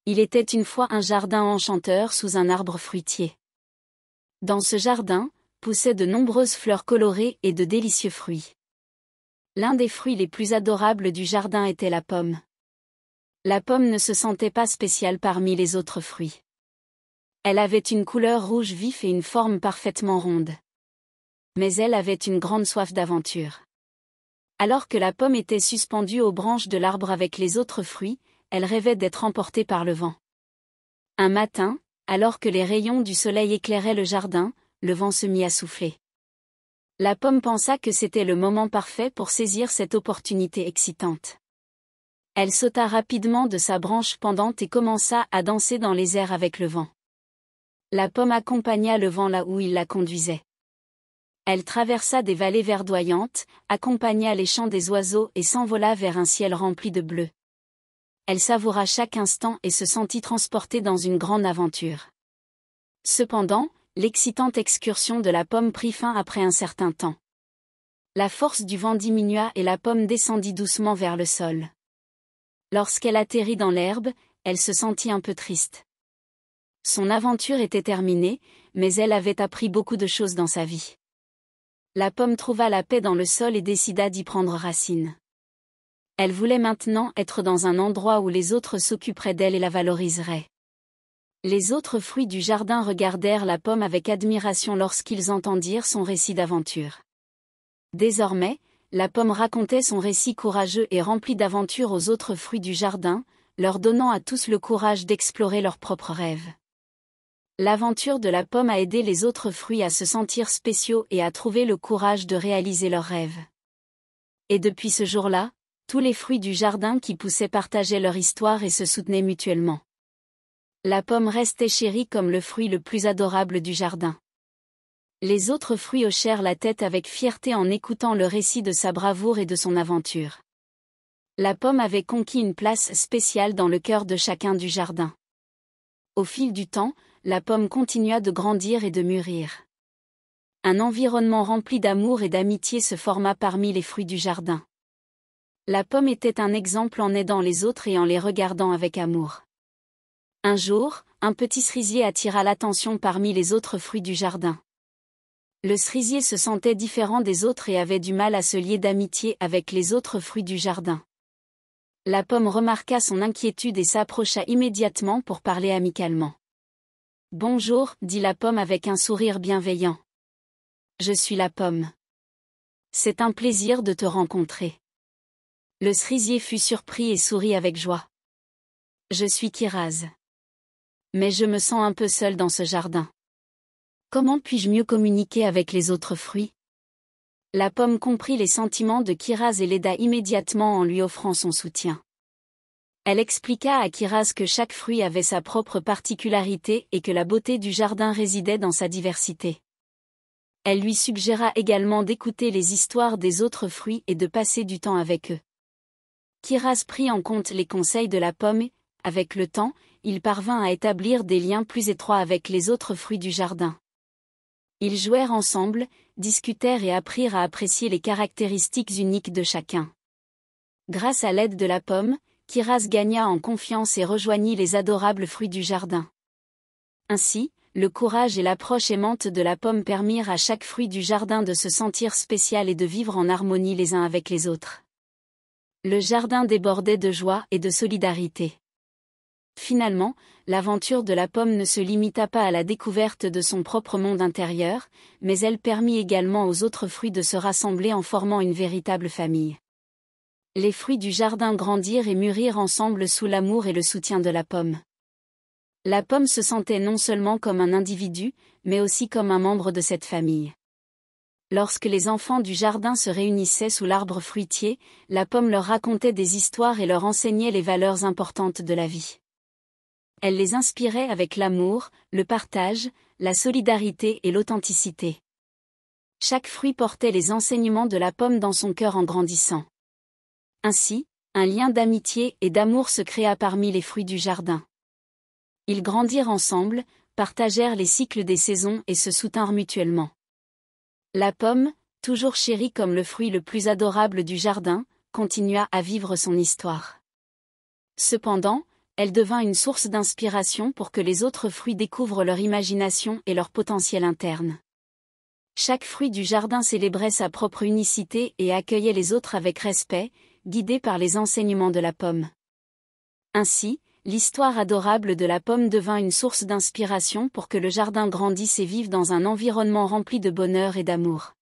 Il était une fois un jardin enchanteur sous un arbre fruitier. Dans ce jardin, poussaient de nombreuses fleurs colorées et de délicieux fruits. L'un des fruits les plus adorables du jardin était la pomme. La pomme ne se sentait pas spéciale parmi les autres fruits. Elle avait une couleur rouge vif et une forme parfaitement ronde. Mais elle avait une grande soif d'aventure. Alors que la pomme était suspendue aux branches de l'arbre avec les autres fruits, elle rêvait d'être emportée par le vent. Un matin, alors que les rayons du soleil éclairaient le jardin, le vent se mit à souffler. La pomme pensa que c'était le moment parfait pour saisir cette opportunité excitante. Elle sauta rapidement de sa branche pendante et commença à danser dans les airs avec le vent. La pomme accompagna le vent là où il la conduisait. Elle traversa des vallées verdoyantes, accompagna les chants des oiseaux et s'envola vers un ciel rempli de bleu. Elle savoura chaque instant et se sentit transportée dans une grande aventure. Cependant, l'excitante excursion de la pomme prit fin après un certain temps. La force du vent diminua et la pomme descendit doucement vers le sol. Lorsqu'elle atterrit dans l'herbe, elle se sentit un peu triste. Son aventure était terminée, mais elle avait appris beaucoup de choses dans sa vie. La pomme trouva la paix dans le sol et décida d'y prendre racine. Elle voulait maintenant être dans un endroit où les autres s'occuperaient d'elle et la valoriseraient. Les autres fruits du jardin regardèrent la pomme avec admiration lorsqu'ils entendirent son récit d'aventure. Désormais, la pomme racontait son récit courageux et rempli d'aventures aux autres fruits du jardin, leur donnant à tous le courage d'explorer leurs propres rêves. L'aventure de la pomme a aidé les autres fruits à se sentir spéciaux et à trouver le courage de réaliser leurs rêves. Et depuis ce jour-là, tous les fruits du jardin qui poussaient partageaient leur histoire et se soutenaient mutuellement. La pomme restait chérie comme le fruit le plus adorable du jardin. Les autres fruits hochèrent la tête avec fierté en écoutant le récit de sa bravoure et de son aventure. La pomme avait conquis une place spéciale dans le cœur de chacun du jardin. Au fil du temps, la pomme continua de grandir et de mûrir. Un environnement rempli d'amour et d'amitié se forma parmi les fruits du jardin. La pomme était un exemple en aidant les autres et en les regardant avec amour. Un jour, un petit cerisier attira l'attention parmi les autres fruits du jardin. Le cerisier se sentait différent des autres et avait du mal à se lier d'amitié avec les autres fruits du jardin. La pomme remarqua son inquiétude et s'approcha immédiatement pour parler amicalement. « Bonjour, dit la pomme avec un sourire bienveillant. Je suis la pomme. C'est un plaisir de te rencontrer. » Le cerisier fut surpris et sourit avec joie. « Je suis Kiraz. Mais je me sens un peu seul dans ce jardin. Comment puis-je mieux communiquer avec les autres fruits ?» La pomme comprit les sentiments de Kiraz et l'aida immédiatement en lui offrant son soutien. Elle expliqua à Kiraz que chaque fruit avait sa propre particularité et que la beauté du jardin résidait dans sa diversité. Elle lui suggéra également d'écouter les histoires des autres fruits et de passer du temps avec eux. Kiraz prit en compte les conseils de la pomme et, avec le temps, il parvint à établir des liens plus étroits avec les autres fruits du jardin. Ils jouèrent ensemble, discutèrent et apprirent à apprécier les caractéristiques uniques de chacun. Grâce à l'aide de la pomme, Kiraz gagna en confiance et rejoignit les adorables fruits du jardin. Ainsi, le courage et l'approche aimante de la pomme permirent à chaque fruit du jardin de se sentir spécial et de vivre en harmonie les uns avec les autres. Le jardin débordait de joie et de solidarité. Finalement, l'aventure de la pomme ne se limita pas à la découverte de son propre monde intérieur, mais elle permit également aux autres fruits de se rassembler en formant une véritable famille. Les fruits du jardin grandirent et mûrirent ensemble sous l'amour et le soutien de la pomme. La pomme se sentait non seulement comme un individu, mais aussi comme un membre de cette famille. Lorsque les enfants du jardin se réunissaient sous l'arbre fruitier, la pomme leur racontait des histoires et leur enseignait les valeurs importantes de la vie. Elle les inspirait avec l'amour, le partage, la solidarité et l'authenticité. Chaque fruit portait les enseignements de la pomme dans son cœur en grandissant. Ainsi, un lien d'amitié et d'amour se créa parmi les fruits du jardin. Ils grandirent ensemble, partagèrent les cycles des saisons et se soutinrent mutuellement. La pomme, toujours chérie comme le fruit le plus adorable du jardin, continua à vivre son histoire. Cependant, Elle devint une source d'inspiration pour que les autres fruits découvrent leur imagination et leur potentiel interne. Chaque fruit du jardin célébrait sa propre unicité et accueillait les autres avec respect, guidé par les enseignements de la pomme. Ainsi, l'histoire adorable de la pomme devint une source d'inspiration pour que le jardin grandisse et vive dans un environnement rempli de bonheur et d'amour.